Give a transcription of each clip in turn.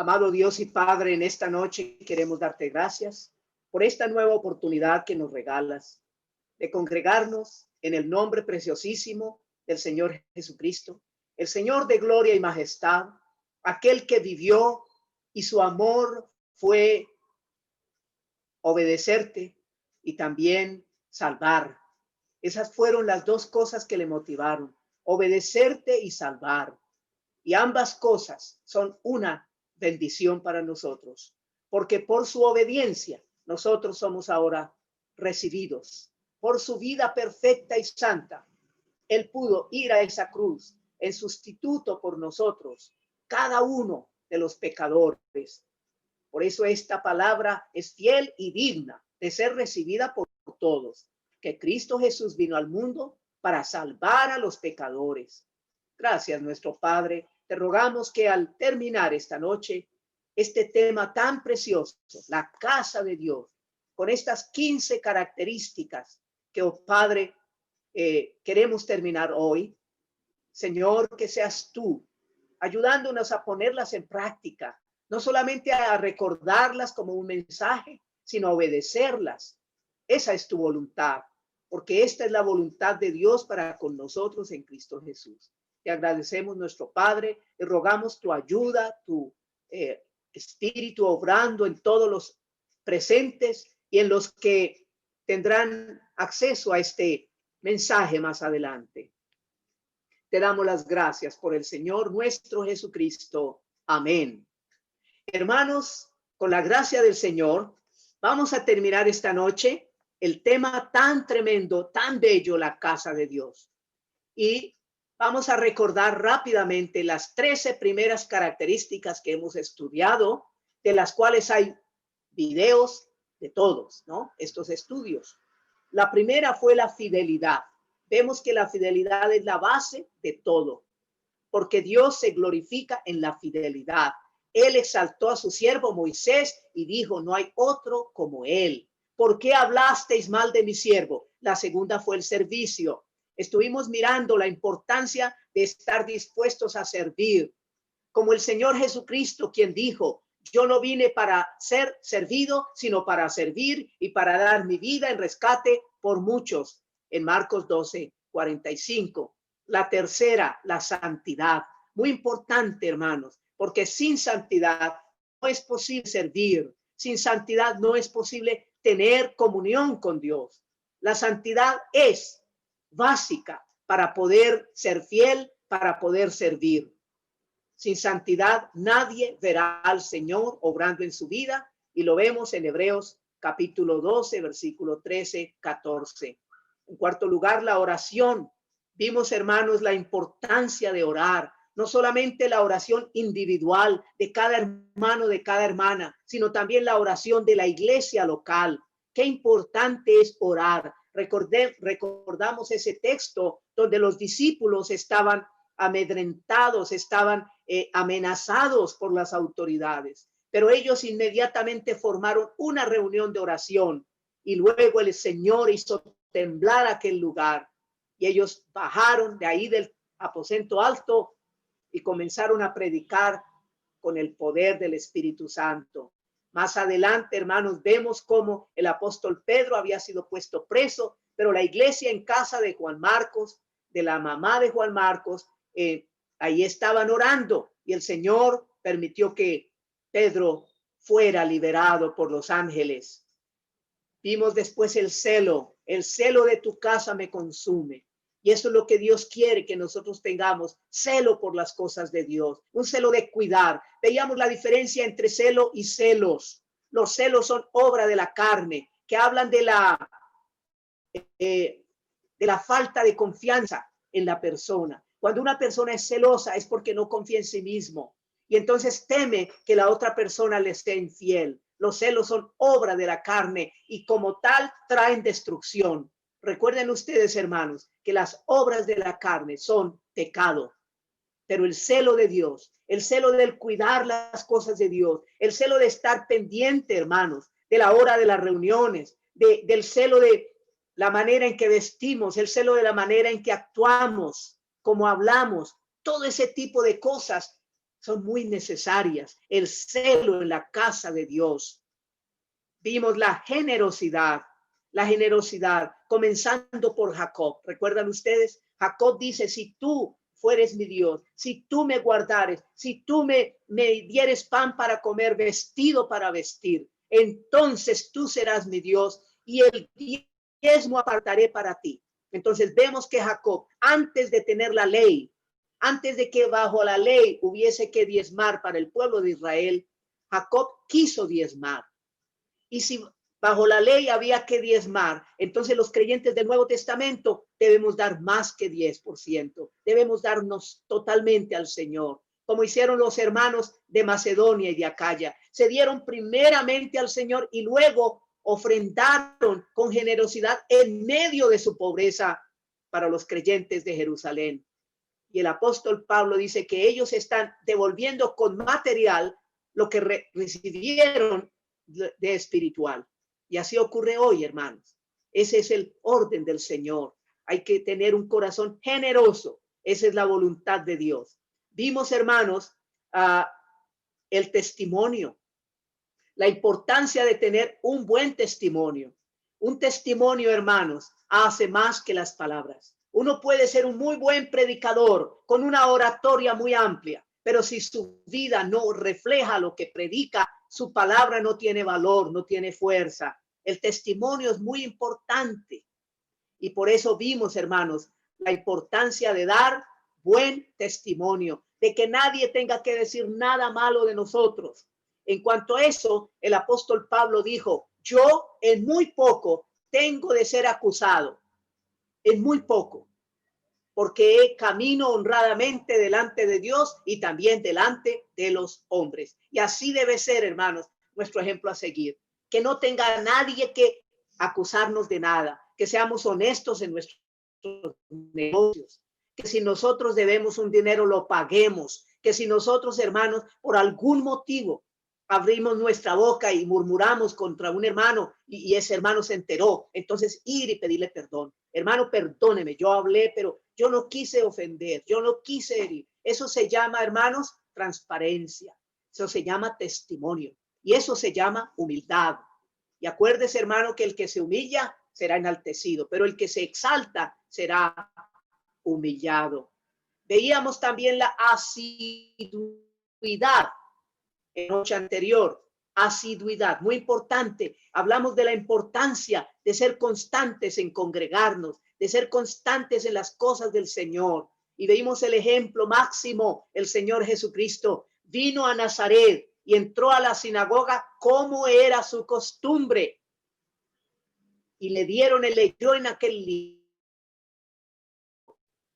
Amado Dios y Padre, en esta noche queremos darte gracias por esta nueva oportunidad que nos regalas de congregarnos en el nombre preciosísimo del Señor Jesucristo, el Señor de gloria y majestad, aquel que vivió y su amor fue obedecerte y también salvar. Esas fueron las dos cosas que le motivaron, obedecerte y salvar. Y ambas cosas son una bendición para nosotros, porque por su obediencia nosotros somos ahora recibidos. Por su vida perfecta y santa, Él pudo ir a esa cruz en sustituto por nosotros, cada uno de los pecadores. Por eso esta palabra es fiel y digna de ser recibida por todos, que Cristo Jesús vino al mundo para salvar a los pecadores. Gracias, nuestro Padre. Te rogamos que al terminar esta noche, este tema tan precioso, la casa de Dios, con estas 15 características que, oh Padre, queremos terminar hoy. Señor, que seas tú ayudándonos a ponerlas en práctica, no solamente a recordarlas como un mensaje, sino a obedecerlas. Esa es tu voluntad, porque esta es la voluntad de Dios para con nosotros en Cristo Jesús. Te agradecemos, nuestro Padre, y rogamos tu ayuda, tu espíritu obrando en todos los presentes y en los que tendrán acceso a este mensaje más adelante. Te damos las gracias por el Señor nuestro Jesucristo. Amén. Hermanos, con la gracia del Señor, vamos a terminar esta noche el tema tan tremendo, tan bello, la casa de Dios. Y vamos a recordar rápidamente las 13 primeras características que hemos estudiado, de las cuales hay videos de todos, ¿no? Estos estudios. La primera fue la fidelidad. Vemos que la fidelidad es la base de todo, porque Dios se glorifica en la fidelidad. Él exaltó a su siervo Moisés y dijo, no hay otro como él. ¿Por qué hablasteis mal de mi siervo? La segunda fue el servicio. Estuvimos mirando la importancia de estar dispuestos a servir, como el Señor Jesucristo, quien dijo, yo no vine para ser servido, sino para servir y para dar mi vida en rescate por muchos. En Marcos 12:45. La tercera, la santidad. Muy importante, hermanos, porque sin santidad no es posible servir. Sin santidad no es posible tener comunión con Dios. La santidad es básica para poder ser fiel, para poder servir. Sin santidad nadie verá al Señor obrando en su vida, y lo vemos en Hebreos capítulo 12, versículo 13, 14. En cuarto lugar, la oración. Vimos, hermanos, la importancia de orar, no solamente la oración individual de cada hermano, de cada hermana, sino también la oración de la iglesia local. Qué importante es orar. Recordamos ese texto donde los discípulos estaban amedrentados, estaban amenazados por las autoridades, pero ellos inmediatamente formaron una reunión de oración y luego el Señor hizo temblar aquel lugar y ellos bajaron de ahí del aposento alto y comenzaron a predicar con el poder del Espíritu Santo. Más adelante, hermanos, vemos cómo el apóstol Pedro había sido puesto preso, pero la iglesia en casa de Juan Marcos, de la mamá de Juan Marcos, ahí estaban orando y el Señor permitió que Pedro fuera liberado por los ángeles. Vimos después el celo de tu casa me consume. Y eso es lo que Dios quiere que nosotros tengamos, celo por las cosas de Dios, un celo de cuidar. Veíamos la diferencia entre celo y celos. Los celos son obra de la carne, que hablan de la falta de confianza en la persona. Cuando una persona es celosa es porque no confía en sí mismo y entonces teme que la otra persona le sea infiel. Los celos son obra de la carne y como tal traen destrucción. Recuerden ustedes, hermanos, que las obras de la carne son pecado, pero el celo de Dios, el celo del cuidar las cosas de Dios, el celo de estar pendiente, hermanos, de la hora de las reuniones, del celo de la manera en que vestimos, el celo de la manera en que actuamos, como hablamos, todo ese tipo de cosas son muy necesarias. El celo en la casa de Dios. Vimos la generosidad, comenzando por Jacob. ¿Recuerdan ustedes? Jacob dice, si tú fueres mi Dios, si tú me guardares, si tú me dieres pan para comer, vestido para vestir, entonces tú serás mi Dios y el diezmo apartaré para ti. Entonces vemos que Jacob, antes de tener la ley, antes de que bajo la ley hubiese que diezmar para el pueblo de Israel, Jacob quiso diezmar. Y si bajo la ley había que diezmar, entonces los creyentes del Nuevo Testamento debemos dar más que 10%. Debemos darnos totalmente al Señor, como hicieron los hermanos de Macedonia y de Acaya. Se dieron primeramente al Señor y luego ofrendaron con generosidad en medio de su pobreza para los creyentes de Jerusalén. Y el apóstol Pablo dice que ellos están devolviendo con material lo que recibieron de espiritual. Y así ocurre hoy, hermanos. Ese es el orden del Señor. Hay que tener un corazón generoso. Esa es la voluntad de Dios. Vimos, hermanos, el testimonio, la importancia de tener un buen testimonio. Un testimonio, hermanos, hace más que las palabras. Uno puede ser un muy buen predicador con una oratoria muy amplia, pero si su vida no refleja lo que predica, su palabra no tiene valor, no tiene fuerza. El testimonio es muy importante. Y por eso vimos, hermanos, la importancia de dar buen testimonio, de que nadie tenga que decir nada malo de nosotros. En cuanto a eso, el apóstol Pablo dijo, yo en muy poco tengo de ser acusado, en muy poco, porque camino honradamente delante de Dios y también delante de los hombres. Y así debe ser, hermanos, nuestro ejemplo a seguir. Que no tenga nadie que acusarnos de nada, que seamos honestos en nuestros negocios, que si nosotros debemos un dinero lo paguemos, que si nosotros, hermanos, por algún motivo abrimos nuestra boca y murmuramos contra un hermano y ese hermano se enteró, entonces ir y pedirle perdón. Hermano, perdóneme, yo hablé, pero yo no quise ofender, yo no quise herir. Eso se llama, hermanos, transparencia. Eso se llama testimonio y eso se llama humildad. Y acuérdese, hermano, que el que se humilla será enaltecido, pero el que se exalta será humillado. Veíamos también la asiduidad en noche anterior. Asiduidad, muy importante. Hablamos de la importancia de ser constantes en congregarnos, de ser constantes en las cosas del Señor. Y veimos el ejemplo máximo. El Señor Jesucristo vino a Nazaret y entró a la sinagoga como era su costumbre. Y le dieron, leyó en aquel libro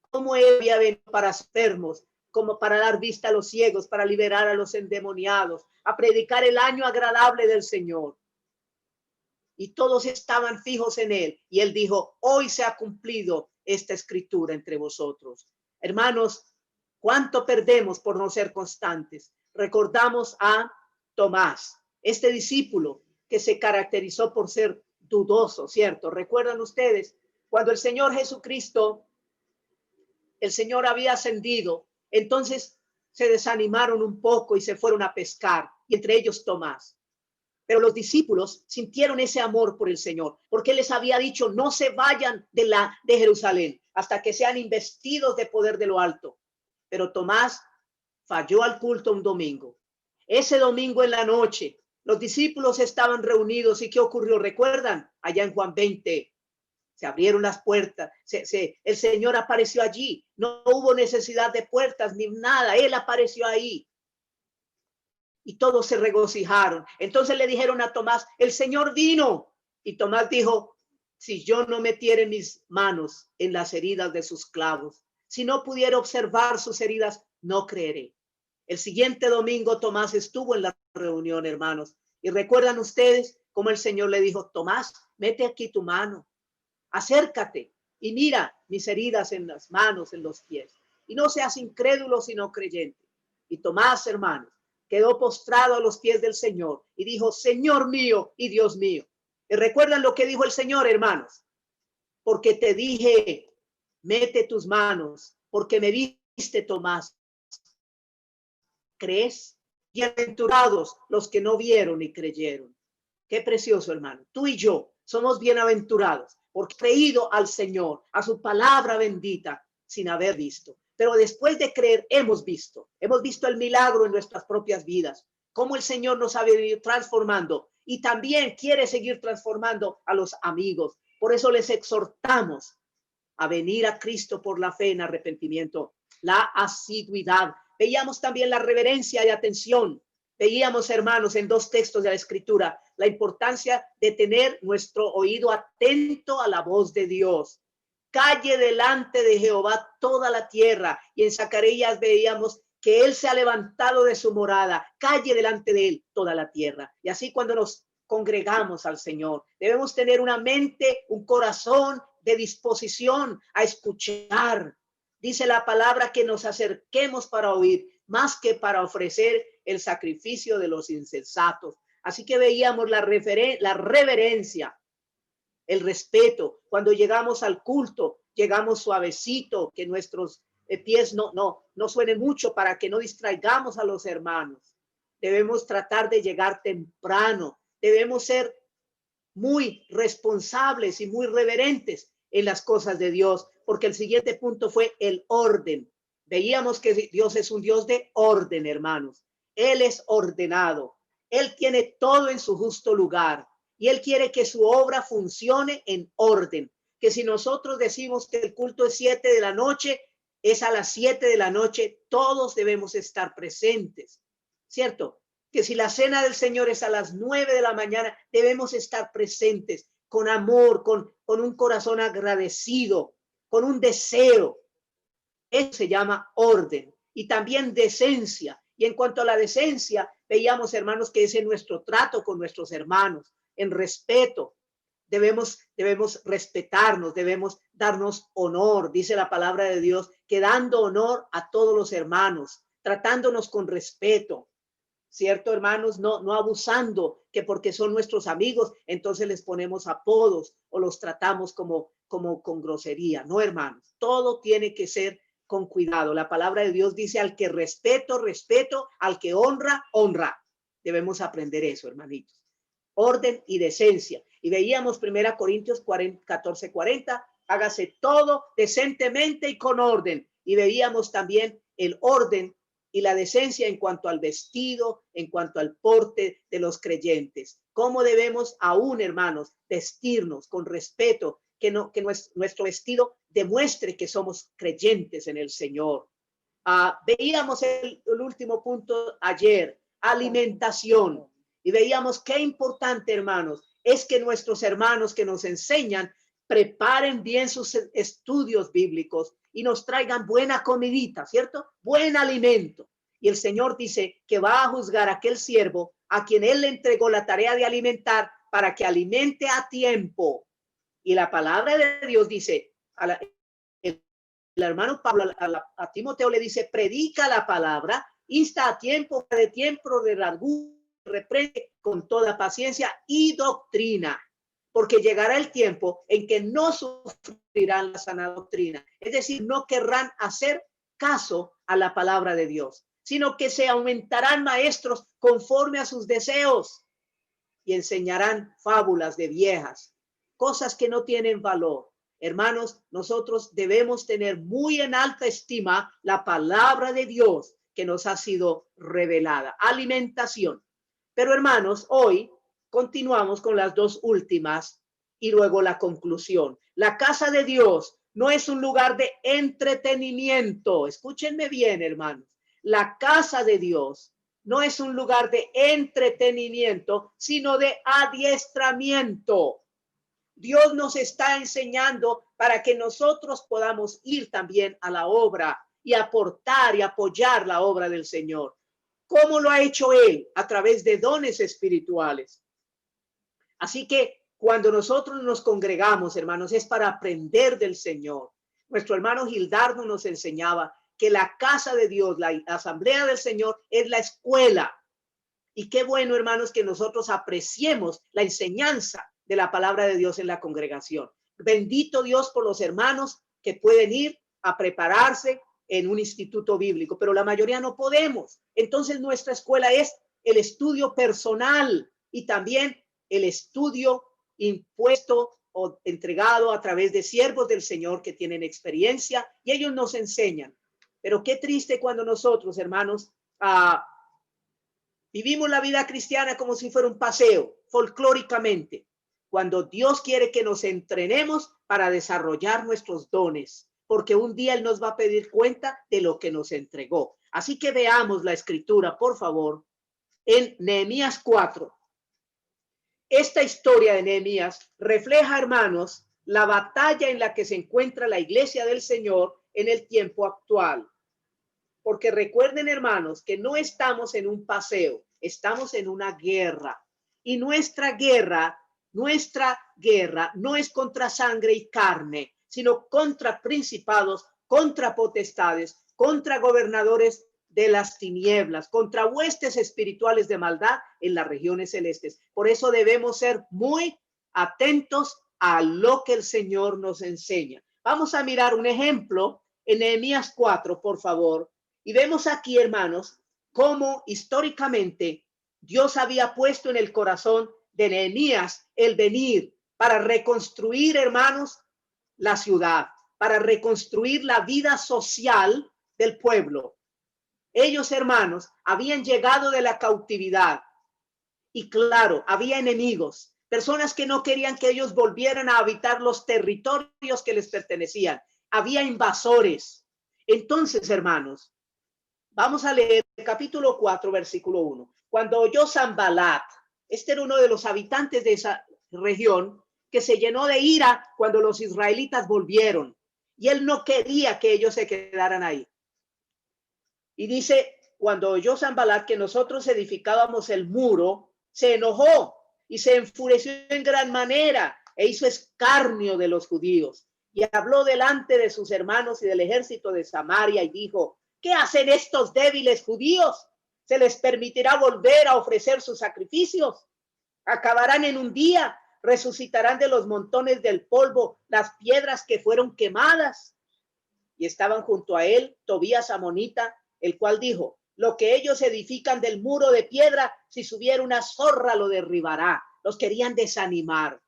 cómo él había venido para enfermos, como para dar vista a los ciegos, para liberar a los endemoniados, a predicar el año agradable del Señor. Y todos estaban fijos en él. Y él dijo, hoy se ha cumplido esta escritura entre vosotros. Hermanos, ¿cuánto perdemos por no ser constantes? Recordamos a Tomás, este discípulo que se caracterizó por ser dudoso, ¿cierto? ¿Recuerdan ustedes? Cuando el Señor Jesucristo, el Señor había ascendido, entonces se desanimaron un poco y se fueron a pescar, y entre ellos Tomás. Pero los discípulos sintieron ese amor por el Señor, porque él les había dicho, no se vayan de Jerusalén hasta que sean investidos de poder de lo alto. Pero Tomás falló al culto un domingo. Ese domingo en la noche, los discípulos estaban reunidos. ¿Y qué ocurrió? ¿Recuerdan? Allá en Juan 20, se abrieron las puertas, el Señor apareció allí, no hubo necesidad de puertas ni nada, él apareció ahí. Y todos se regocijaron. Entonces le dijeron a Tomás, el Señor vino. Y Tomás dijo, si yo no metiere mis manos en las heridas de sus clavos, si no pudiera observar sus heridas, no creeré. El siguiente domingo Tomás estuvo en la reunión, hermanos. Y recuerdan ustedes cómo el Señor le dijo, Tomás, mete aquí tu mano, acércate y mira mis heridas en las manos, en los pies. Y no seas incrédulo, sino creyente. Y Tomás, hermanos, quedó postrado a los pies del Señor y dijo, Señor mío y Dios mío. ¿Y recuerdan lo que dijo el Señor, hermanos? Porque te dije, mete tus manos, porque me viste, Tomás, crees, bienaventurados los que no vieron y creyeron. Qué precioso, hermano. Tú y yo somos bienaventurados porque creído al Señor, a su palabra bendita, sin haber visto. Pero después de creer, hemos visto el milagro en nuestras propias vidas, cómo el Señor nos ha venido transformando y también quiere seguir transformando a los amigos. Por eso les exhortamos a venir a Cristo por la fe en arrepentimiento, la asiduidad. Veíamos también la reverencia y atención. Veíamos, hermanos, en dos textos de la Escritura, la importancia de tener nuestro oído atento a la voz de Dios. Calle delante de Jehová toda la tierra. Y en Zacarías veíamos que Él se ha levantado de su morada. Calle delante de Él toda la tierra. Y así cuando nos congregamos al Señor, debemos tener una mente, un corazón de disposición a escuchar. Dice la palabra que nos acerquemos para oír, más que para ofrecer el sacrificio de los insensatos. Así que veíamos la reverencia, el respeto. Cuando llegamos al culto, llegamos suavecito, que nuestros pies no suenen mucho para que no distraigamos a los hermanos. Debemos tratar de llegar temprano. Debemos ser muy responsables y muy reverentes en las cosas de Dios, porque el siguiente punto fue el orden. Veíamos que Dios es un Dios de orden, hermanos. Él es ordenado. Él tiene todo en su justo lugar y Él quiere que su obra funcione en orden. Que si nosotros decimos que el culto es 7 de la noche, es a las 7 de la noche, todos debemos estar presentes, ¿cierto? Que si la cena del Señor es a las 9 de la mañana, debemos estar presentes con amor, con un corazón agradecido, con un deseo. Eso se llama orden y también decencia. Y en cuanto a la decencia, veíamos, hermanos, que es en nuestro trato con nuestros hermanos, en respeto. Debemos respetarnos, debemos darnos honor. Dice la palabra de Dios que dando honor a todos los hermanos, tratándonos con respeto. ¿Cierto, hermanos? No abusando que porque son nuestros amigos, entonces les ponemos apodos o los tratamos como con grosería. No, hermanos, todo tiene que ser con cuidado. La palabra de Dios dice al que respeto, respeto, al que honra, honra. Debemos aprender eso, hermanitos. Orden y decencia. Y veíamos 1 Corintios 14:40, hágase todo decentemente y con orden. Y veíamos también el orden y la decencia en cuanto al vestido, en cuanto al porte de los creyentes. ¿Cómo debemos aún, hermanos, vestirnos con respeto? Que nuestro vestido demuestre que somos creyentes en el Señor. Veíamos el último punto ayer, alimentación. Y veíamos qué importante, hermanos, es que nuestros hermanos que nos enseñan preparen bien sus estudios bíblicos y nos traigan buena comidita, ¿cierto? Buen alimento. Y el Señor dice que va a juzgar a aquel siervo a quien Él le entregó la tarea de alimentar para que alimente a tiempo. Y la palabra de Dios dice, el hermano Pablo a Timoteo le dice, predica la palabra, insta a tiempo, de tiempo, de largura, reprende con toda paciencia y doctrina. Porque llegará el tiempo en que no sufrirán la sana doctrina. Es decir, no querrán hacer caso a la palabra de Dios, sino que se aumentarán maestros conforme a sus deseos y enseñarán fábulas de viejas, cosas que no tienen valor. Hermanos, nosotros debemos tener muy en alta estima la palabra de Dios que nos ha sido revelada. Alimentación. Pero hermanos, hoy continuamos con las dos últimas y luego la conclusión. La casa de Dios no es un lugar de entretenimiento. Escúchenme bien, hermanos. La casa de Dios no es un lugar de entretenimiento, sino de adiestramiento. Dios nos está enseñando para que nosotros podamos ir también a la obra y aportar y apoyar la obra del Señor. ¿Cómo lo ha hecho Él? A través de dones espirituales. Así que cuando nosotros nos congregamos, hermanos, es para aprender del Señor. Nuestro hermano Gildardo nos enseñaba que la casa de Dios, la asamblea del Señor, es la escuela. Y qué bueno, hermanos, que nosotros apreciemos la enseñanza de la palabra de Dios en la congregación. Bendito Dios por los hermanos que pueden ir a prepararse en un instituto bíblico, pero la mayoría no podemos. Entonces nuestra escuela es el estudio personal y también el estudio impuesto o entregado a través de siervos del Señor que tienen experiencia y ellos nos enseñan. Pero qué triste cuando nosotros, hermanos, vivimos la vida cristiana como si fuera un paseo, folclóricamente, cuando Dios quiere que nos entrenemos para desarrollar nuestros dones, porque un día Él nos va a pedir cuenta de lo que nos entregó. Así que veamos la escritura, por favor, en Nehemías 4. Esta historia de Nehemías refleja, hermanos, la batalla en la que se encuentra la iglesia del Señor en el tiempo actual. Porque recuerden, hermanos, que no estamos en un paseo, estamos en una guerra. Y nuestra guerra no es contra sangre y carne, sino contra principados, contra potestades, contra gobernadores de las tinieblas, contra huestes espirituales de maldad en las regiones celestes. Por eso debemos ser muy atentos a lo que el Señor nos enseña. Vamos a mirar un ejemplo en Nehemías 4, por favor. Y vemos aquí, hermanos, cómo históricamente Dios había puesto en el corazón de Nehemías el venir para reconstruir, hermanos, la ciudad, para reconstruir la vida social del pueblo. Ellos, hermanos, habían llegado de la cautividad y claro, había enemigos, personas que no querían que ellos volvieran a habitar los territorios que les pertenecían. Había invasores. Entonces, hermanos, vamos a leer el capítulo 4, versículo 1. Cuando oyó Sanbalat, este era uno de los habitantes de esa región, que se llenó de ira cuando los israelitas volvieron. Y él no quería que ellos se quedaran ahí. Y dice, cuando oyó Sanbalat que nosotros edificábamos el muro, se enojó y se enfureció en gran manera e hizo escarnio de los judíos. Y habló delante de sus hermanos y del ejército de Samaria y dijo, ¿qué hacen estos débiles judíos? ¿Se les permitirá volver a ofrecer sus sacrificios? Acabarán en un día, resucitarán de los montones del polvo las piedras que fueron quemadas. Y estaban junto a él Tobías amonita, el cual dijo, lo que ellos edifican del muro de piedra, si subiera una zorra lo derribará. Los querían desanimar.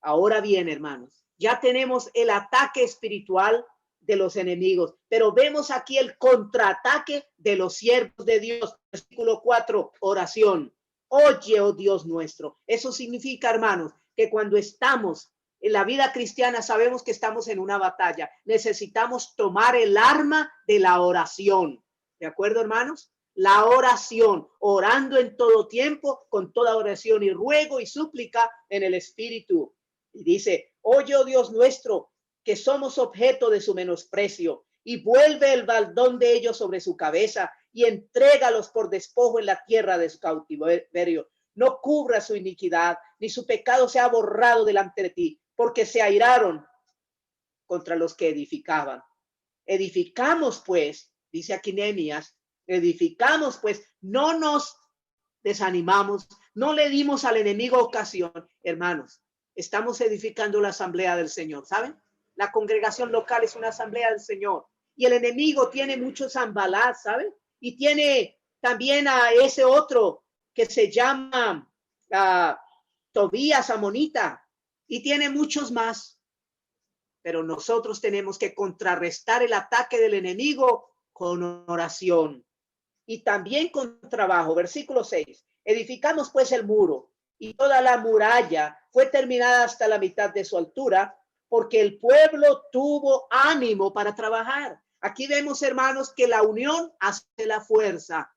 Ahora bien, hermanos, ya tenemos el ataque espiritual de los enemigos, pero vemos aquí el contraataque de los siervos de Dios. Versículo 4, oración. Oye, oh Dios nuestro. Eso significa, hermanos, que cuando estamos en la vida cristiana sabemos que estamos en una batalla. Necesitamos tomar el arma de la oración. ¿De acuerdo, hermanos? La oración, orando en todo tiempo, con toda oración y ruego y súplica en el Espíritu. Y dice, oye, oh Dios nuestro, que somos objeto de su menosprecio, y vuelve el baldón de ellos sobre su cabeza, y entrégalos por despojo en la tierra de su cautiverio. No cubra su iniquidad, ni su pecado sea borrado delante de ti, porque se airaron contra los que edificaban. Edificamos, pues, dice aquí Nehemías, edificamos, pues, no nos desanimamos, no le dimos al enemigo ocasión, hermanos. Estamos edificando la asamblea del Señor, ¿saben? La congregación local es una asamblea del Señor. Y el enemigo tiene muchos Sanbalat, ¿saben? Y tiene también a ese otro que se llama Tobías amonita. Y tiene muchos más. Pero nosotros tenemos que contrarrestar el ataque del enemigo con oración. Y también con trabajo. Versículo 6. Edificamos pues el muro y toda la muralla fue terminada hasta la mitad de su altura, porque el pueblo tuvo ánimo para trabajar. Aquí vemos, hermanos, que la unión hace la fuerza.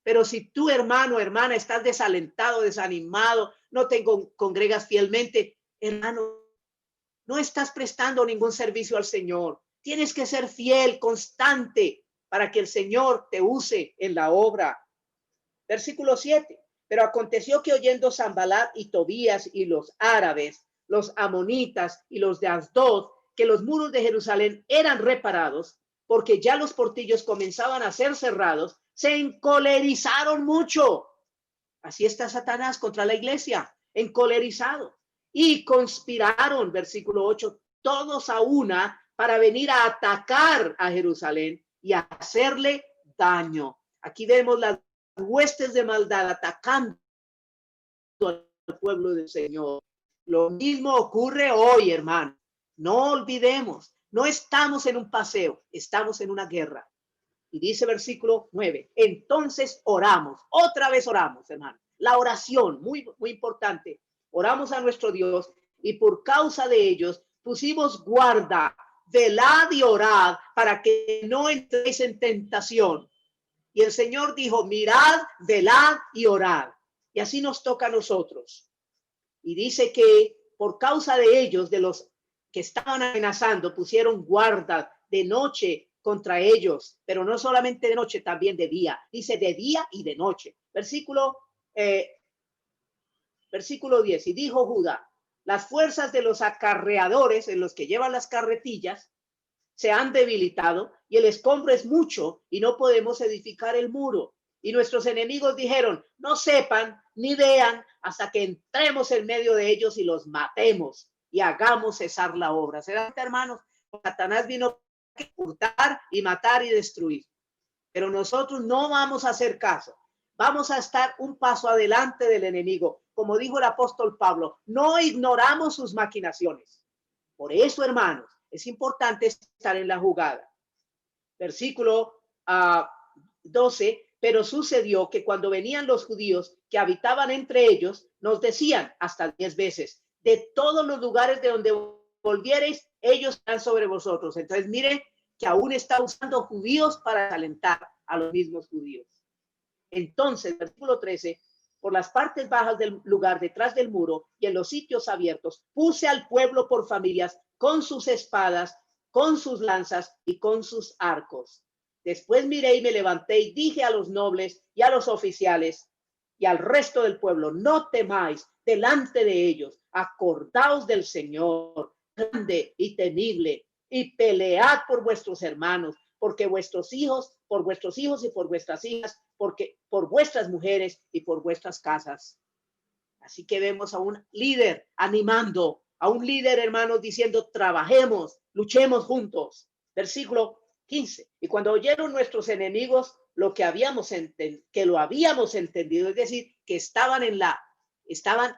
Pero si tú, hermano, hermana, estás desalentado, desanimado, no te congregas fielmente, hermano, no estás prestando ningún servicio al Señor. Tienes que ser fiel, constante, para que el Señor te use en la obra. Versículo 7. Pero aconteció que oyendo Sanbalat y Tobías y los árabes, los amonitas y los de Asdod, que los muros de Jerusalén eran reparados, porque ya los portillos comenzaban a ser cerrados, se encolerizaron mucho. Así está Satanás contra la iglesia, encolerizado. Y conspiraron, versículo 8, todos a una para venir a atacar a Jerusalén y hacerle daño. Aquí vemos las huestes de maldad atacando al pueblo del Señor. Lo mismo ocurre hoy, hermano. No olvidemos, no estamos en un paseo, estamos en una guerra. Y dice versículo 9, entonces oramos, otra vez oramos, hermano. La oración, muy importante. Oramos a nuestro Dios y por causa de ellos pusimos guarda, velad y orad para que no entréis en tentación. Y el Señor dijo, mirad, velad y orad. Y así nos toca a nosotros. Y dice que por causa de ellos, de los que estaban amenazando, pusieron guarda de noche contra ellos, pero no solamente de noche, también de día. Dice de día y de noche. Versículo 10. Y dijo Judá, las fuerzas de los acarreadores, en los que llevan las carretillas, se han debilitado y el escombro es mucho y no podemos edificar el muro. Y nuestros enemigos dijeron, no sepan ni vean hasta que entremos en medio de ellos y los matemos y hagamos cesar la obra. ¿Se dan, hermanos? Satanás vino a hurtar y matar y destruir. Pero nosotros no vamos a hacer caso. Vamos a estar un paso adelante del enemigo. Como dijo el apóstol Pablo, no ignoramos sus maquinaciones. Por eso, hermanos, es importante estar en la jugada. Versículo 12. Pero sucedió que cuando venían los judíos que habitaban entre ellos, nos decían hasta 10 veces, de todos los lugares de donde volviereis, ellos están sobre vosotros. Entonces, mire que aún está usando judíos para alentar a los mismos judíos. Entonces, versículo 13, por las partes bajas del lugar, detrás del muro y en los sitios abiertos, puse al pueblo por familias con sus espadas, con sus lanzas y con sus arcos. Después miré y me levanté y dije a los nobles y a los oficiales y al resto del pueblo, no temáis delante de ellos, acordaos del Señor, grande y temible, y pelead por vuestros hermanos, porque vuestros hijos, por vuestros hijos y por vuestras hijas, porque por vuestras mujeres y por vuestras casas. Así que vemos a un líder animando, a un líder, hermanos, diciendo, trabajemos, luchemos juntos. Versículo 15. Y cuando oyeron nuestros enemigos lo que habíamos entendido, es decir, que estaban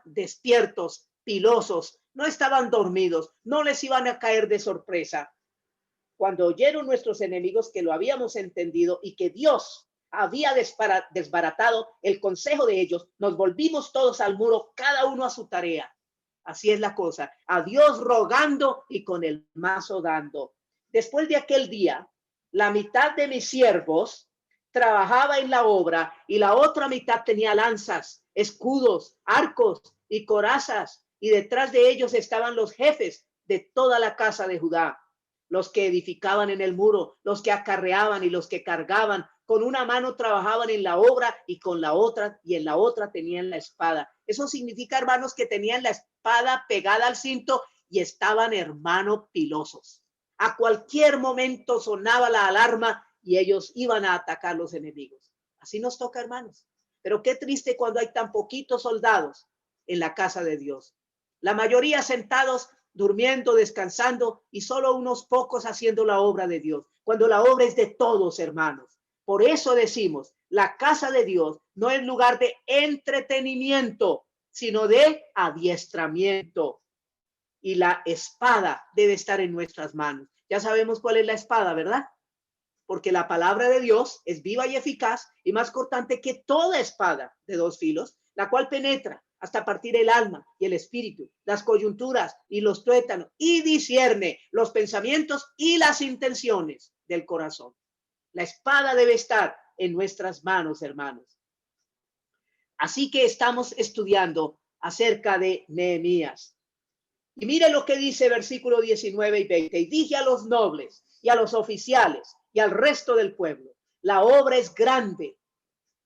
despiertos, pilosos, no estaban dormidos, no les iban a caer de sorpresa. Cuando oyeron nuestros enemigos que lo habíamos entendido y que Dios había desbaratado el consejo de ellos, nos volvimos todos al muro, cada uno a su tarea. Así es la cosa, a Dios rogando y con el mazo dando. Después de aquel día, la mitad de mis siervos trabajaba en la obra y la otra mitad tenía lanzas, escudos, arcos y corazas, y detrás de ellos estaban los jefes de toda la casa de Judá, los que edificaban en el muro, los que acarreaban y los que cargaban. Con una mano trabajaban en la obra y con la otra, y en la otra tenían la espada. Eso significa, hermanos, que tenían la espada pegada al cinto y estaban, hermanos, pilosos. A cualquier momento sonaba la alarma y ellos iban a atacar a los enemigos. Así nos toca, hermanos. Pero qué triste cuando hay tan poquitos soldados en la casa de Dios. La mayoría sentados, durmiendo, descansando, y solo unos pocos haciendo la obra de Dios, cuando la obra es de todos, hermanos. Por eso decimos, la casa de Dios no es lugar de entretenimiento, sino de adiestramiento. Y la espada debe estar en nuestras manos. Ya sabemos cuál es la espada, ¿verdad? Porque la palabra de Dios es viva y eficaz y más cortante que toda espada de dos filos, la cual penetra hasta partir el alma y el espíritu, las coyunturas y los tuétanos, y discierne los pensamientos y las intenciones del corazón. La espada debe estar en nuestras manos, hermanos. Así que estamos estudiando acerca de Nehemías. Y mire lo que dice versículo 19 y 20. Y dije a los nobles y a los oficiales y al resto del pueblo, la obra es grande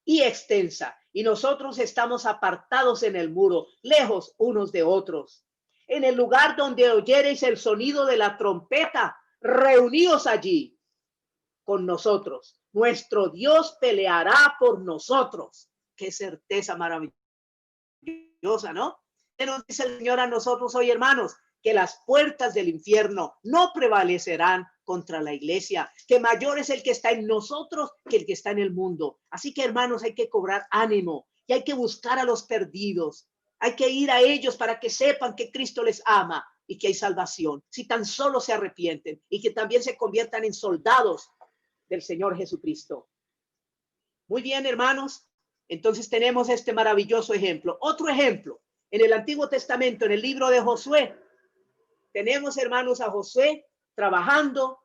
y extensa, y nosotros estamos apartados en el muro, lejos unos de otros. En el lugar donde oyereis el sonido de la trompeta, reuníos allí con nosotros. Nuestro Dios peleará por nosotros. Qué certeza maravillosa, ¿no? ¿Qué nos dice el Señor a nosotros hoy, hermanos? que las puertas del infierno no prevalecerán contra la iglesia, que mayor es el que está en nosotros que el que está en el mundo. Así que, hermanos, hay que cobrar ánimo y hay que buscar a los perdidos. Hay que ir a ellos para que sepan que Cristo les ama y que hay salvación, si tan solo se arrepienten y que también se conviertan en soldados del Señor Jesucristo. Muy bien, hermanos. Entonces tenemos este maravilloso ejemplo. Otro ejemplo, en el Antiguo Testamento, en el libro de Josué, tenemos, hermanos, a Josué trabajando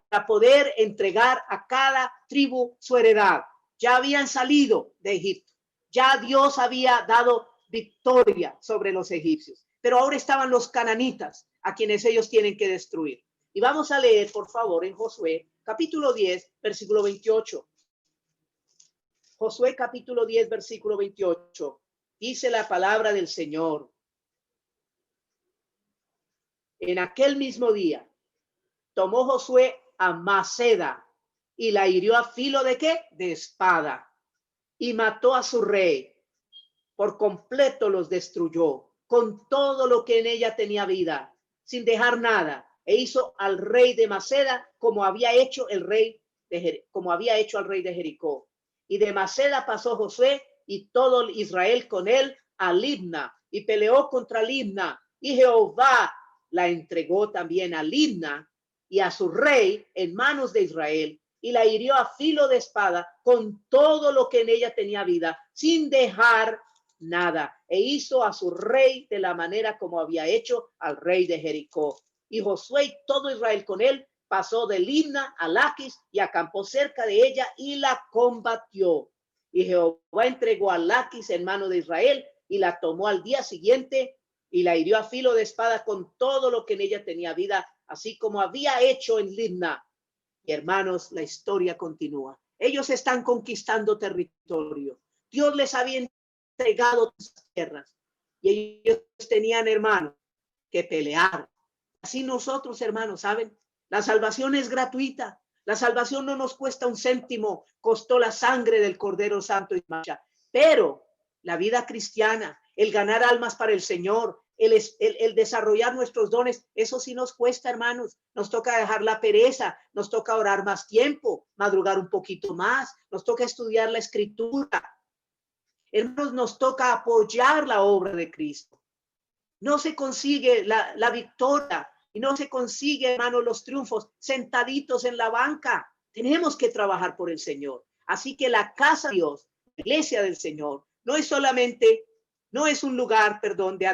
para poder entregar a cada tribu su heredad. Ya habían salido de Egipto. Ya Dios había dado victoria sobre los egipcios. Pero ahora estaban los cananitas, a quienes ellos tienen que destruir. Y vamos a leer, por favor, en Josué, capítulo 10, versículo 28. Josué, capítulo 10, versículo 28. Dice la palabra del Señor. En aquel mismo día tomó Josué a Maceda y la hirió a filo ¿de qué? De espada, y mató a su rey. Por completo los destruyó, con todo lo que en ella tenía vida, sin dejar nada, e hizo al rey de Maceda como había hecho al rey de Jericó. Y de Maceda pasó Josué y todo Israel con él a Libna, y peleó contra Libna, y Jehová la entregó también a Libna y a su rey en manos de Israel, y la hirió a filo de espada con todo lo que en ella tenía vida, sin dejar nada, e hizo a su rey de la manera como había hecho al rey de Jericó. Y Josué y todo Israel con él pasó de Libna a Laquis y acampó cerca de ella y la combatió. Y Jehová entregó a Laquis en mano de Israel y la tomó al día siguiente y la hirió a filo de espada con todo lo que en ella tenía vida, así como había hecho en Libna. Y hermanos, la historia continúa. Ellos están conquistando territorio. Dios les había entregado sus tierras y ellos tenían, hermanos, que pelear. Así nosotros, hermanos, ¿saben? La salvación es gratuita. La salvación no nos cuesta un céntimo, costó la sangre del Cordero Santo y Macha. Pero la vida cristiana, el ganar almas para el Señor, el desarrollar nuestros dones, eso sí nos cuesta, hermanos. Nos toca dejar la pereza, nos toca orar más tiempo, madrugar un poquito más, nos toca estudiar la Escritura. Hermanos, nos toca apoyar la obra de Cristo. No se consigue la victoria y no se consigue, hermanos, los triunfos sentaditos en la banca. Tenemos que trabajar por el Señor. Así que la casa de Dios, la iglesia del Señor, no es solamente, no es un lugar, perdón, de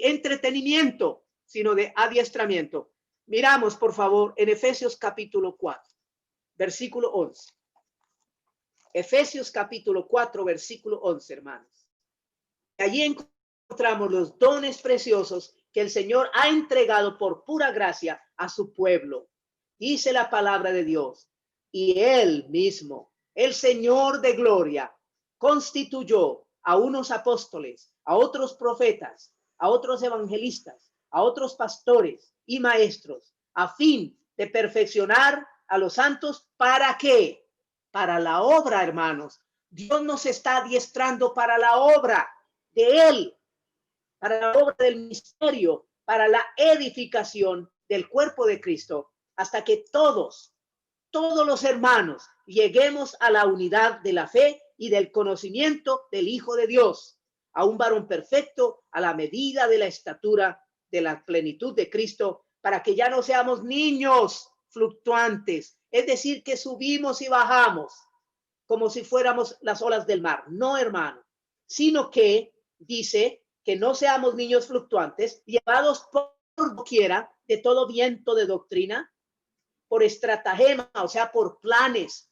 entretenimiento, sino de adiestramiento. Miramos, por favor, en Efesios capítulo 4, versículo 11. Efesios capítulo 4, versículo 11, hermanos. Allí encontramos los dones preciosos que el Señor ha entregado por pura gracia a su pueblo. Dice la palabra de Dios. Y él mismo, el Señor de gloria, constituyó a unos apóstoles, a otros profetas, a otros evangelistas, a otros pastores y maestros, a fin de perfeccionar a los santos. ¿Para qué? Para la obra, hermanos. Dios nos está adiestrando para la obra de él, para la obra del ministerio, para la edificación del cuerpo de Cristo, hasta que todos los hermanos lleguemos a la unidad de la fe y del conocimiento del Hijo de Dios, a un varón perfecto, a la medida de la estatura de la plenitud de Cristo, para que ya no seamos niños fluctuantes, es decir, que subimos y bajamos como si fuéramos las olas del mar. No, hermano, sino que dice que no seamos niños fluctuantes, llevados por doquiera de todo viento de doctrina, por estratagema, o sea, por planes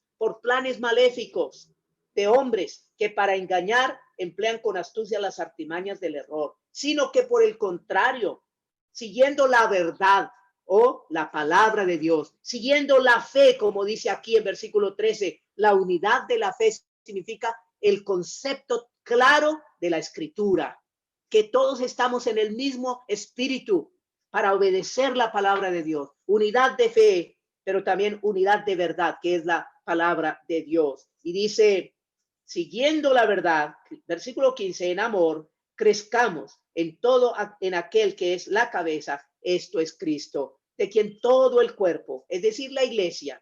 maléficos de hombres que para engañar emplean con astucia las artimañas del error, sino que por el contrario, siguiendo la verdad o la palabra de Dios, siguiendo la fe, como dice aquí en versículo 13, la unidad de la fe significa el concepto claro de la Escritura, que todos estamos en el mismo espíritu para obedecer la palabra de Dios, unidad de fe, pero también unidad de verdad, que es la palabra de Dios. Y dice, siguiendo la verdad, versículo 15, en amor, crezcamos en todo, en aquel que es la cabeza, esto es Cristo, de quien todo el cuerpo, es decir, la iglesia,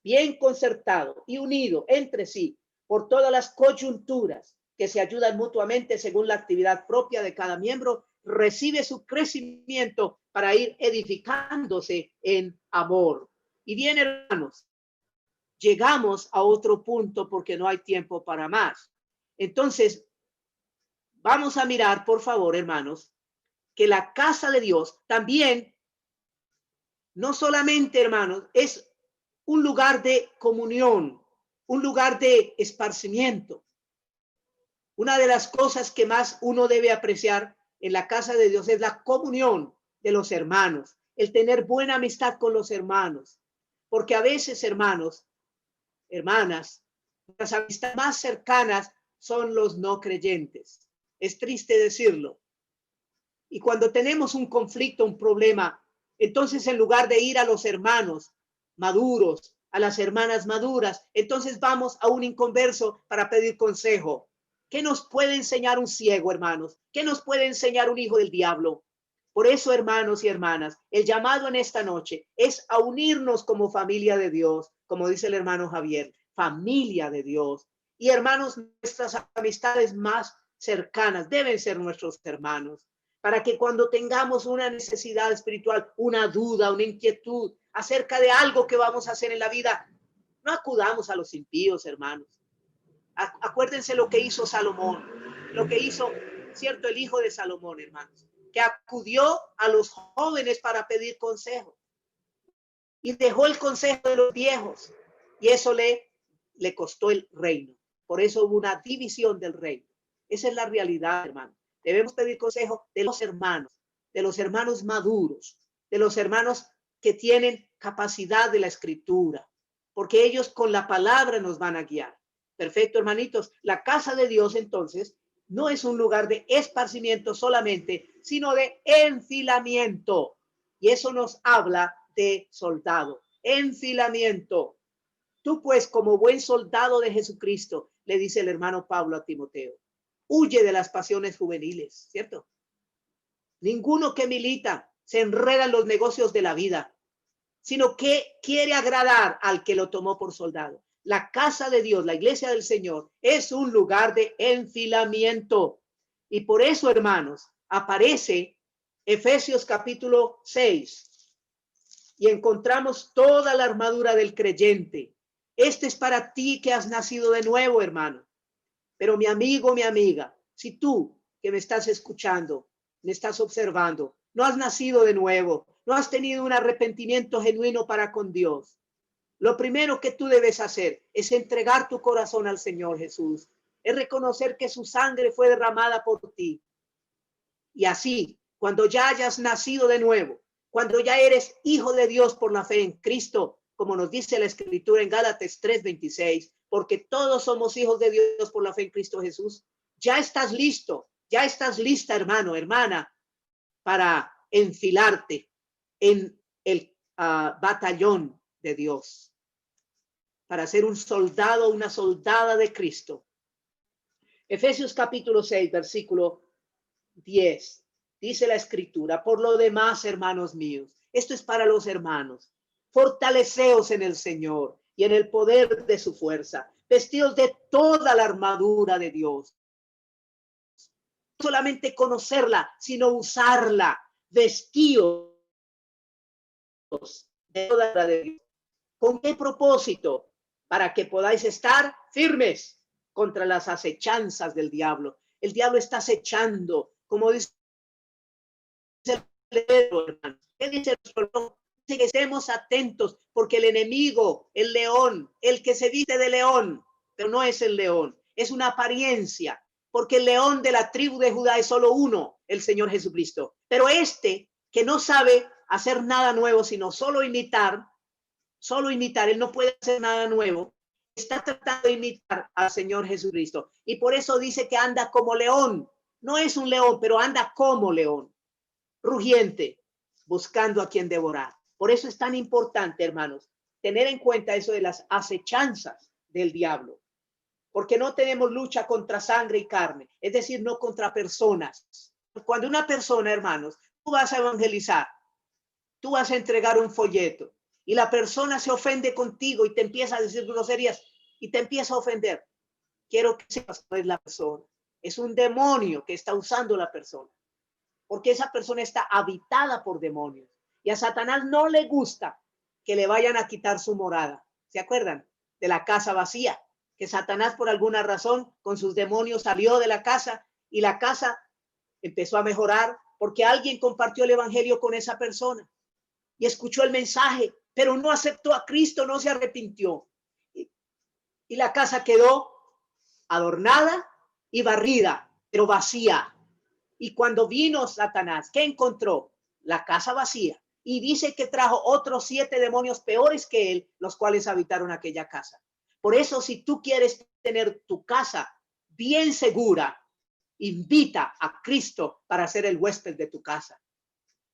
bien concertado y unido entre sí por todas las coyunturas que se ayudan mutuamente según la actividad propia de cada miembro, recibe su crecimiento para ir edificándose en amor. Y bien, hermanos, llegamos a otro punto porque no hay tiempo para más. Entonces, vamos a mirar, por favor, hermanos, que la casa de Dios también, no solamente, hermanos, es un lugar de comunión, un lugar de esparcimiento. Una de las cosas que más uno debe apreciar en la casa de Dios es la comunión de los hermanos, el tener buena amistad con los hermanos, porque a veces, hermanos, hermanas, las amistades más cercanas son los no creyentes. Es triste decirlo. Y cuando tenemos un conflicto, un problema, entonces en lugar de ir a los hermanos maduros, a las hermanas maduras, entonces vamos a un inconverso para pedir consejo. ¿Qué nos puede enseñar un ciego, hermanos? ¿Qué nos puede enseñar un hijo del diablo? Por eso, hermanos y hermanas, el llamado en esta noche es a unirnos como familia de Dios, como dice el hermano Javier, familia de Dios. Y hermanos, nuestras amistades más cercanas deben ser nuestros hermanos, para que cuando tengamos una necesidad espiritual, una duda, una inquietud acerca de algo que vamos a hacer en la vida, no acudamos a los impíos, hermanos. Acuérdense lo que hizo Salomón, lo que hizo, cierto, el hijo de Salomón, hermanos, que acudió a los jóvenes para pedir consejo y dejó el consejo de los viejos, y eso le costó el reino. Por eso hubo una división del reino. Esa es la realidad, hermanos. Debemos pedir consejo de los hermanos maduros, de los hermanos que tienen capacidad de la escritura, porque ellos con la palabra nos van a guiar. Perfecto, hermanitos. La casa de Dios, entonces, no es un lugar de esparcimiento solamente, sino de enfilamiento. Y eso nos habla de soldado. Enfilamiento. Tú, pues, como buen soldado de Jesucristo, le dice el hermano Pablo a Timoteo, huye de las pasiones juveniles, ¿cierto? Ninguno que milita se enreda en los negocios de la vida, sino que quiere agradar al que lo tomó por soldado. La casa de Dios, la iglesia del Señor, es un lugar de enfilamiento. Y por eso, hermanos, aparece Efesios capítulo 6 y encontramos toda la armadura del creyente. Este es para ti que has nacido de nuevo, hermano. Pero mi amigo, mi amiga, si tú que me estás escuchando, me estás observando, no has nacido de nuevo, no has tenido un arrepentimiento genuino para con Dios, lo primero que tú debes hacer es entregar tu corazón al Señor Jesús, es reconocer que su sangre fue derramada por ti. Y así, cuando ya hayas nacido de nuevo, cuando ya eres hijo de Dios por la fe en Cristo, como nos dice la Escritura en Gálatas 3:26, porque todos somos hijos de Dios por la fe en Cristo Jesús, ya estás listo, ya estás lista, hermano, hermana, para enfilarte en el batallón de Dios, para ser un soldado, una soldada de Cristo. Efesios capítulo 6, versículo 10. Dice la Escritura, por lo demás, hermanos míos, esto es para los hermanos, fortaleceos en el Señor y en el poder de su fuerza, vestidos de toda la armadura de Dios. No solamente conocerla, sino usarla, vestidos de toda la de Dios. ¿Con qué propósito? Para que podáis estar firmes contra las acechanzas del diablo. El diablo está acechando, como dice el hermano. ¿Qué dice el pueblo? Dice que estemos atentos, porque el enemigo, el león, el que se viste de león, pero no es el león, es una apariencia, porque el león de la tribu de Judá es solo uno, el Señor Jesucristo. Pero este, que no sabe hacer nada nuevo, sino solo imitar, él no puede hacer nada nuevo, está tratando de imitar al Señor Jesucristo. Y por eso dice que anda como león. No es un león, pero anda como león, rugiente, buscando a quien devorar. Por eso es tan importante, hermanos, tener en cuenta eso de las acechanzas del diablo. porque no tenemos lucha contra sangre y carne, es decir, no contra personas. Cuando una persona, hermanos, tú vas a evangelizar, tú vas a entregar un folleto y la persona se ofende contigo y te empieza a decir groserías y te empieza a ofender. Quiero que sepas que no es la persona, es un demonio que está usando la persona, porque esa persona está habitada por demonios y a Satanás no le gusta que le vayan a quitar su morada. ¿Se acuerdan de la casa vacía? Que Satanás por alguna razón con sus demonios salió de la casa y la casa empezó a mejorar porque alguien compartió el evangelio con esa persona y escuchó el mensaje, pero no aceptó a Cristo, no se arrepintió. Y la casa quedó adornada y barrida, pero vacía. Y cuando vino Satanás, ¿qué encontró? La casa vacía. Y dice que trajo otros 7 demonios peores que él, los cuales habitaron aquella casa. Por eso, si tú quieres tener tu casa bien segura, invita a Cristo para ser el huésped de tu casa.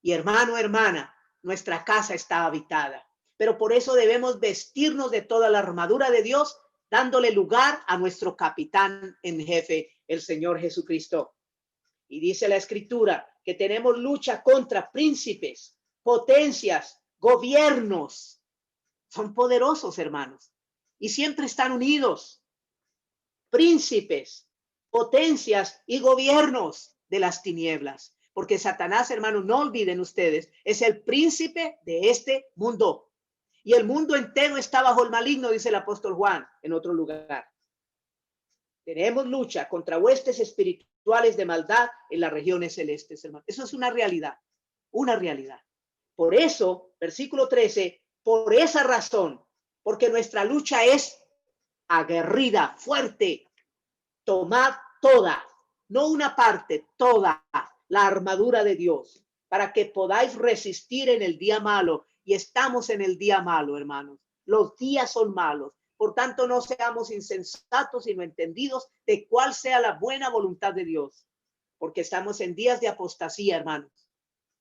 Y hermano, hermana, nuestra casa está habitada. Pero por eso debemos vestirnos de toda la armadura de Dios, dándole lugar a nuestro capitán en jefe, el Señor Jesucristo. Y dice la Escritura que tenemos lucha contra príncipes, potencias, gobiernos. Son poderosos, hermanos, y siempre están unidos. Príncipes, potencias y gobiernos de las tinieblas. Porque Satanás, hermanos, no olviden ustedes, es el príncipe de este mundo. Y el mundo entero está bajo el maligno, dice el apóstol Juan en otro lugar. Tenemos lucha contra huestes espirituales de maldad en las regiones celestes, hermano. Eso es una realidad, una realidad. Por eso, versículo 13, por esa razón, porque nuestra lucha es aguerrida, fuerte, tomad toda, no una parte, toda la armadura de Dios, para que podáis resistir en el día malo. Y estamos en el día malo, hermanos. Los días son malos. Por tanto, no seamos insensatos, sino entendidos de cuál sea la buena voluntad de Dios. Porque estamos en días de apostasía, hermanos.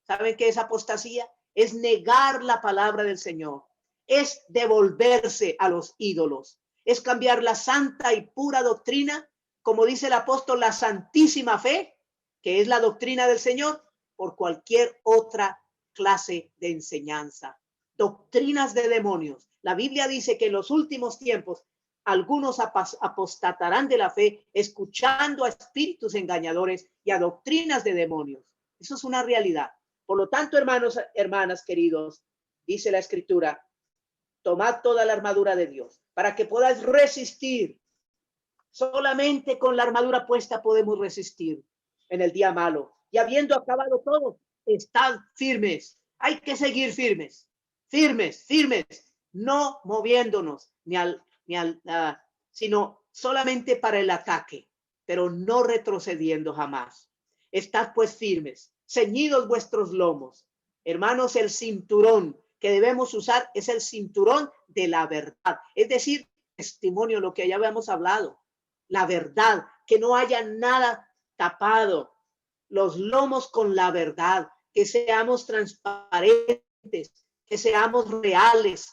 ¿Saben qué es apostasía? Es negar la palabra del Señor. Es devolverse a los ídolos. Es cambiar la santa y pura doctrina, como dice el apóstol, la santísima fe, que es la doctrina del Señor, por cualquier otra clase de enseñanza. Doctrinas de demonios. La Biblia dice que en los últimos tiempos algunos apostatarán de la fe, escuchando a espíritus engañadores y a doctrinas de demonios. Eso es una realidad. Por lo tanto, hermanos, hermanas, queridos, dice la Escritura, tomad toda la armadura de Dios para que podáis resistir. Solamente con la armadura puesta podemos resistir en el día malo. Y habiendo acabado todo, estad firmes. Hay que seguir firmes, firmes, firmes, no moviéndonos sino solamente para el ataque, pero no retrocediendo jamás. Estad pues firmes, ceñidos vuestros lomos. Hermanos, el cinturón que debemos usar es el cinturón de la verdad, es decir, testimonio, lo que ya habíamos hablado, la verdad, que no haya nada tapado, los lomos con la verdad, que seamos transparentes, que seamos reales,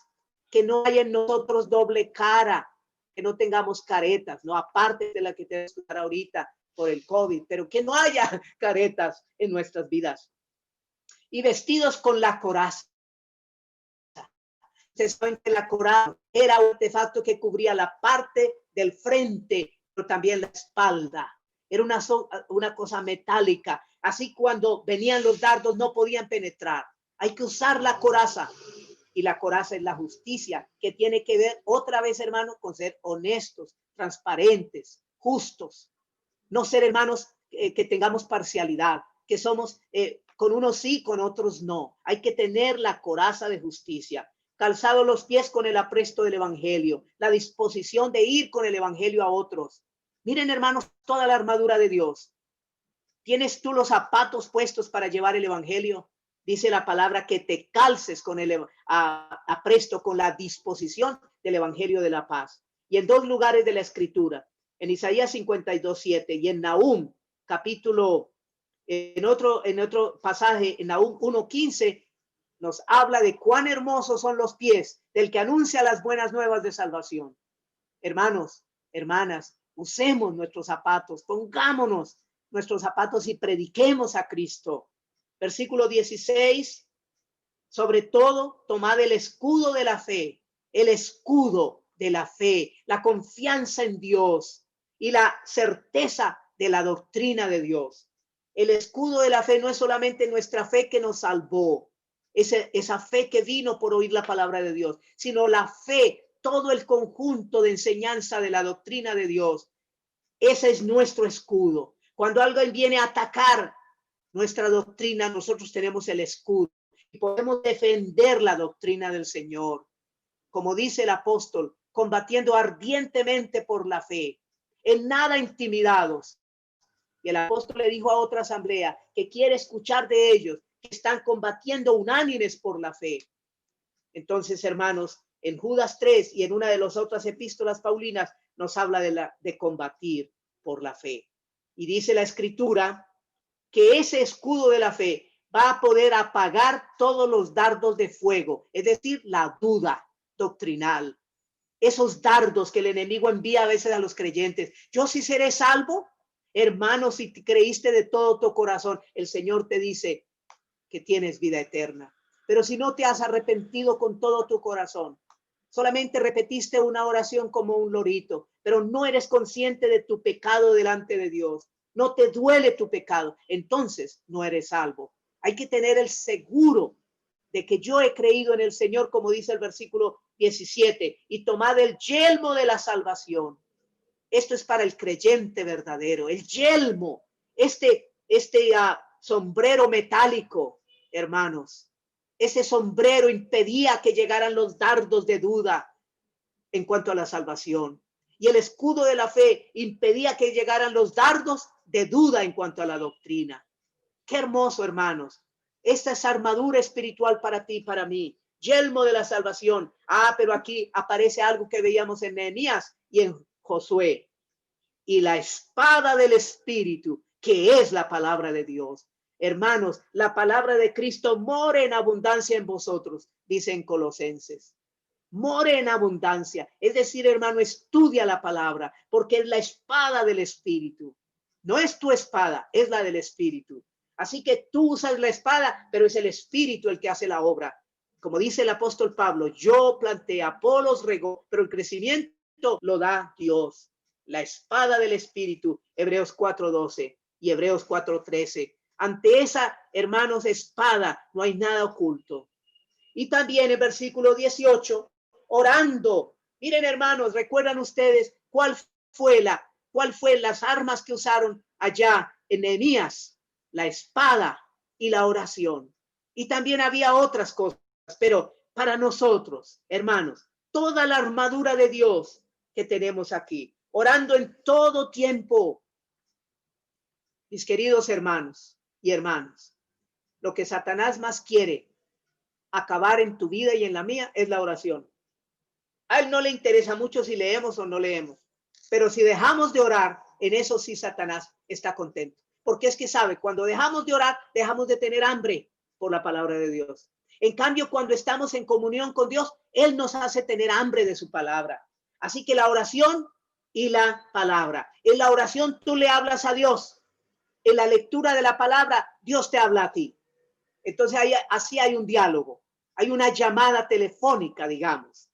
que no haya en nosotros doble cara, que no tengamos caretas, no aparte de la que te voy a escuchar ahorita por el COVID, pero que no haya caretas en nuestras vidas. Y vestidos con la coraza. Ustedes saben que la coraza era un artefacto que cubría la parte del frente, pero también la espalda. Era una cosa metálica. Así cuando venían los dardos no podían penetrar. Hay que usar la coraza. Y la coraza es la justicia, que tiene que ver otra vez, hermano, con ser honestos, transparentes, justos. No ser, hermanos, que tengamos parcialidad, que somos con unos sí, con otros no. Hay que tener la coraza de justicia. Calzado los pies con el apresto del evangelio, la disposición de ir con el evangelio a otros. Miren, hermanos, toda la armadura de Dios. ¿Tienes tú los zapatos puestos para llevar el evangelio? Dice la palabra que te calces con el apresto, con la disposición del evangelio de la paz. Y en 2 lugares de la escritura, en Isaías 52:7 y en Nahum capítulo, en otro pasaje, en Nahum 1:15, nos habla de cuán hermosos son los pies del que anuncia las buenas nuevas de salvación. Hermanos, hermanas, usemos nuestros zapatos, pongámonos nuestros zapatos y prediquemos a Cristo. Versículo 16, sobre todo, tomad el escudo de la fe, el escudo de la fe, la confianza en Dios y la certeza de la doctrina de Dios. El escudo de la fe no es solamente nuestra fe que nos salvó, esa fe que vino por oír la palabra de Dios, sino la fe, todo el conjunto de enseñanza de la doctrina de Dios. Ese es nuestro escudo. Cuando alguien viene a atacar nuestra doctrina, nosotros tenemos el escudo y podemos defender la doctrina del Señor. Como dice el apóstol, combatiendo ardientemente por la fe, en nada intimidados. Y el apóstol le dijo a otra asamblea que quiere escuchar de ellos, que están combatiendo unánimes por la fe. Entonces, hermanos, en Judas 3 y en una de las otras epístolas paulinas nos habla de combatir por la fe. Y dice la escritura que ese escudo de la fe va a poder apagar todos los dardos de fuego, es decir, la duda doctrinal. Esos dardos que el enemigo envía a veces a los creyentes. Yo sí seré salvo. Hermano, si creíste de todo tu corazón, el Señor te dice que tienes vida eterna. Pero si no te has arrepentido con todo tu corazón, solamente repetiste una oración como un lorito, pero no eres consciente de tu pecado delante de Dios, no te duele tu pecado, entonces no eres salvo. Hay que tener el seguro de que yo he creído en el Señor, como dice el versículo 17, y tomad el yelmo de la salvación. Esto es para el creyente verdadero, el yelmo, este sombrero metálico, hermanos. Ese sombrero impedía que llegaran los dardos de duda en cuanto a la salvación. Y el escudo de la fe impedía que llegaran los dardos de duda en cuanto a la doctrina. Qué hermoso, hermanos. Esta es armadura espiritual para ti y para mí. Yelmo de la salvación. Pero aquí aparece algo que veíamos en Nehemías y en Josué. Y la espada del Espíritu, que es la palabra de Dios. Hermanos, la palabra de Cristo more en abundancia en vosotros, dice en Colosenses. More en abundancia. Es decir, hermano, estudia la palabra, porque es la espada del Espíritu. No es tu espada, es la del Espíritu. Así que tú usas la espada, pero es el Espíritu el que hace la obra. Como dice el apóstol Pablo, yo planté, Apolos regó, pero el crecimiento lo da Dios. La espada del Espíritu, Hebreos 4:12 y Hebreos 4:13. Ante esa, hermanos, espada no hay nada oculto. Y también el versículo 18, orando. Miren, hermanos, ¿recuerdan ustedes cuál fue las armas que usaron allá en Nehemías? La espada y la oración. Y también había otras cosas, pero para nosotros, hermanos, toda la armadura de Dios que tenemos aquí, orando en todo tiempo. Mis queridos hermanos y hermanas, lo que Satanás más quiere acabar en tu vida y en la mía es la oración. A él no le interesa mucho si leemos o no leemos, pero si dejamos de orar, en eso sí Satanás está contento, porque es que sabe, cuando dejamos de orar, dejamos de tener hambre por la palabra de Dios. En cambio, cuando estamos en comunión con Dios, él nos hace tener hambre de su palabra. Así que la oración y la palabra. En la oración tú le hablas a Dios. En la lectura de la palabra, Dios te habla a ti. Entonces así hay un diálogo, hay una llamada telefónica, digamos,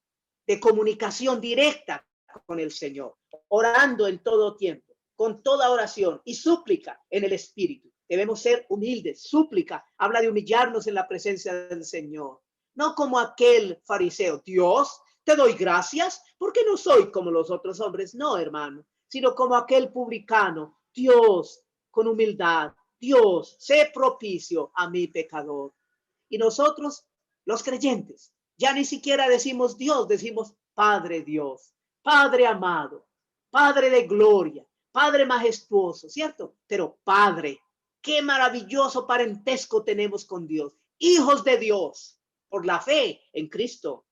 de comunicación directa con el Señor, orando en todo tiempo, con toda oración y súplica en el Espíritu. Debemos ser humildes. Súplica habla de humillarnos en la presencia del Señor, no como aquel fariseo. Dios, te doy gracias porque no soy como los otros hombres. No, hermano, sino como aquel publicano. Dios, con humildad. Dios, sé propicio a mi pecador. Y nosotros, los creyentes, ya ni siquiera decimos Dios, decimos Padre Dios, Padre amado, Padre de gloria, Padre majestuoso, ¿cierto? Pero Padre, qué maravilloso parentesco tenemos con Dios, hijos de Dios, por la fe en Cristo.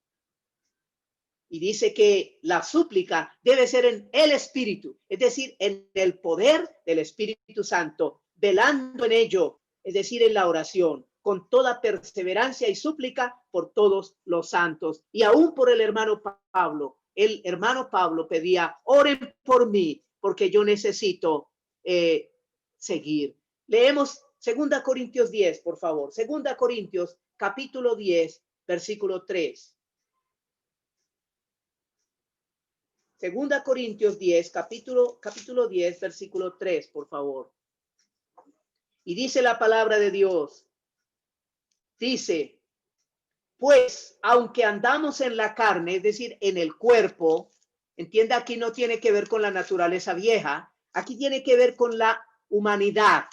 Y dice que la súplica debe ser en el Espíritu, es decir, en el poder del Espíritu Santo, velando en ello, es decir, en la oración, con toda perseverancia y súplica por todos los santos y aún por el hermano Pablo, el hermano Pablo pedía, oren por mí, porque yo necesito seguir. Leemos 2 Corintios 10, por favor. 2 Corintios, capítulo 10, versículo 3. 2 Corintios 10, capítulo 10, versículo 3, por favor. Y dice la palabra de Dios. Dice, pues, aunque andamos en la carne, es decir, en el cuerpo, entienda, aquí no tiene que ver con la naturaleza vieja, aquí tiene que ver con la humanidad.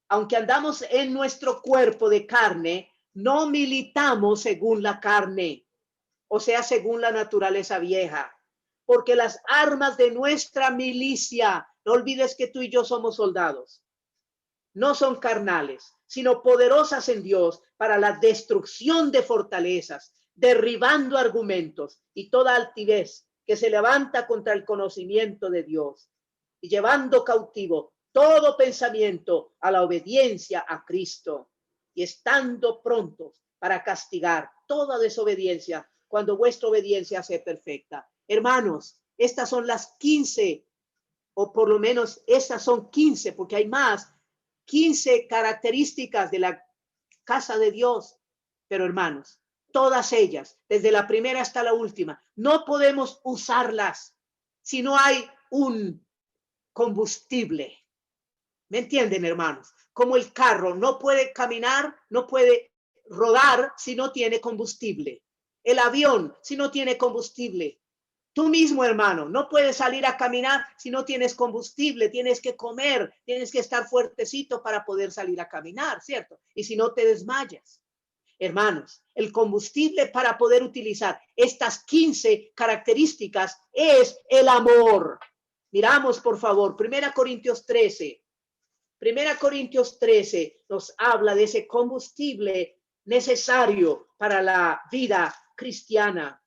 Aunque andamos en nuestro cuerpo de carne, no militamos según la carne, o sea, según la naturaleza vieja, porque las armas de nuestra milicia, no olvides que tú y yo somos soldados, no son carnales, sino poderosas en Dios para la destrucción de fortalezas, derribando argumentos y toda altivez que se levanta contra el conocimiento de Dios y llevando cautivo todo pensamiento a la obediencia a Cristo y estando prontos para castigar toda desobediencia cuando vuestra obediencia sea perfecta. Hermanos, estas son las 15, o por lo menos estas son 15, porque hay más, 15 características de la casa de Dios. Pero hermanos, todas ellas, desde la primera hasta la última, no podemos usarlas si no hay un combustible. ¿Me entienden, hermanos? Como el carro no puede caminar, no puede rodar si no tiene combustible. El avión si no tiene combustible. Tú mismo, hermano, no puedes salir a caminar si no tienes combustible, tienes que comer, tienes que estar fuertecito para poder salir a caminar, ¿cierto? Y si no te desmayas. Hermanos, el combustible para poder utilizar estas 15 características es el amor. Miramos, por favor, 1 Corintios 13. 1 Corintios 13 nos habla de ese combustible necesario para la vida cristiana.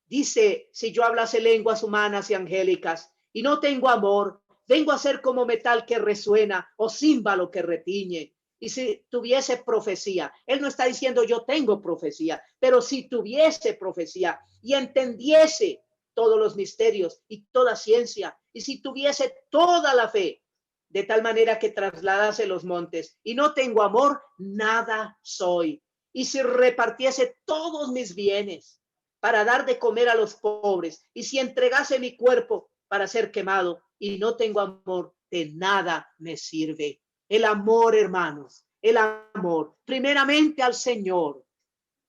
Dice, si yo hablase lenguas humanas y angélicas y no tengo amor, vengo a ser como metal que resuena o címbalo que retiñe. Y si tuviese profecía, él no está diciendo yo tengo profecía, pero si tuviese profecía y entendiese todos los misterios y toda ciencia, y si tuviese toda la fe, de tal manera que trasladase los montes, y no tengo amor, nada soy. Y si repartiese todos mis bienes para dar de comer a los pobres, y si entregase mi cuerpo para ser quemado y no tengo amor, de nada me sirve. El amor, hermanos, el amor, primeramente al Señor,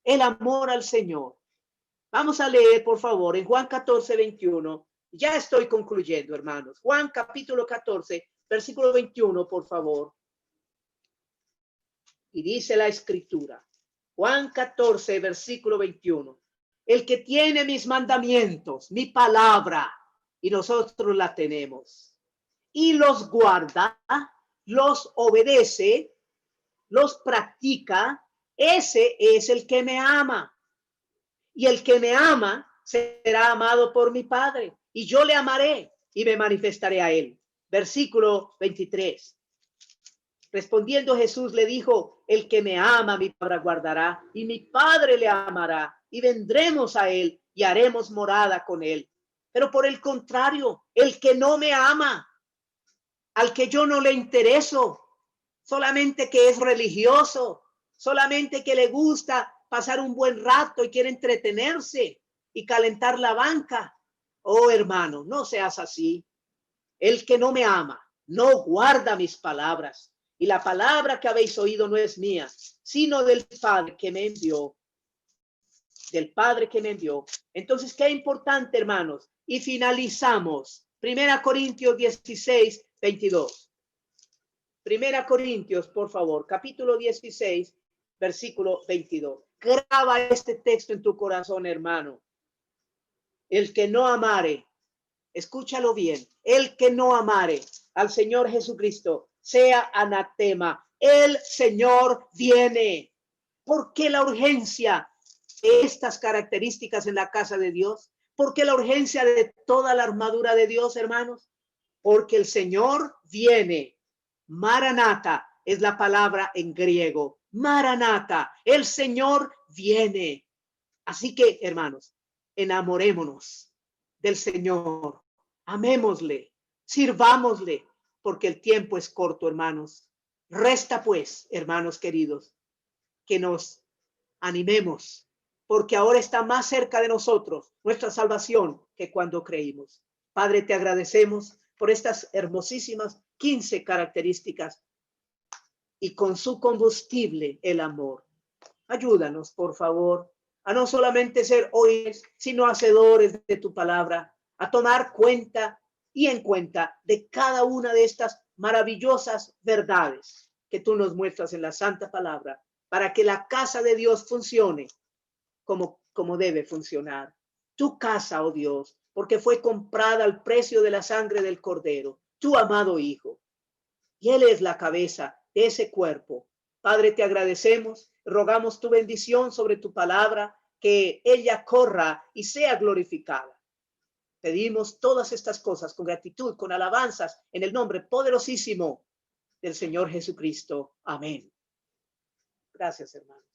el amor al Señor. Vamos a leer, por favor, en Juan 14, 21. Ya estoy concluyendo, hermanos. Juan capítulo 14, versículo 21, por favor. Y dice la escritura, Juan 14, versículo 21. El que tiene mis mandamientos, mi palabra, y nosotros la tenemos, y los guarda, los obedece, los practica, ese es el que me ama. Y el que me ama será amado por mi Padre, y yo le amaré y me manifestaré a él. Versículo 23. Respondiendo Jesús le dijo, el que me ama, mi palabra guardará, y mi Padre le amará, y vendremos a él y haremos morada con él. Pero por el contrario, el que no me ama, al que yo no le intereso, solamente que es religioso, solamente que le gusta pasar un buen rato y quiere entretenerse y calentar la banca. Oh, hermano, no seas así. El que no me ama, no guarda mis palabras. Y la palabra que habéis oído no es mía, sino del Padre que me envió. Del Padre que me envió. Entonces, qué importante, hermanos. Y finalizamos. 1 Corintios 16, 22. 1 Corintios, por favor, capítulo 16, versículo 22. Graba este texto en tu corazón, hermano. El que no amare, escúchalo bien, el que no amare al Señor Jesucristo, sea anatema. El Señor viene. ¿Por qué la urgencia de estas características en la casa de Dios? ¿Por qué la urgencia de toda la armadura de Dios, hermanos? Porque el Señor viene. Maranata es la palabra en griego. Maranata, el Señor viene. Así que, hermanos, enamorémonos del Señor. Amémosle, sirvámosle, porque el tiempo es corto, hermanos. Resta pues, hermanos queridos, que nos animemos, porque ahora está más cerca de nosotros nuestra salvación que cuando creímos. Padre, te agradecemos por estas hermosísimas 15 características y con su combustible, el amor. Ayúdanos, por favor, a no solamente ser oidores, sino hacedores de tu palabra, a tomar cuenta y en cuenta de cada una de estas maravillosas verdades que tú nos muestras en la santa palabra, para que la casa de Dios funcione como debe funcionar. Tu casa, oh Dios, porque fue comprada al precio de la sangre del Cordero, tu amado Hijo. Y Él es la cabeza de ese cuerpo. Padre, te agradecemos, rogamos tu bendición sobre tu palabra, que ella corra y sea glorificada. Pedimos todas estas cosas con gratitud, con alabanzas, en el nombre poderosísimo del Señor Jesucristo. Amén. Gracias, hermano.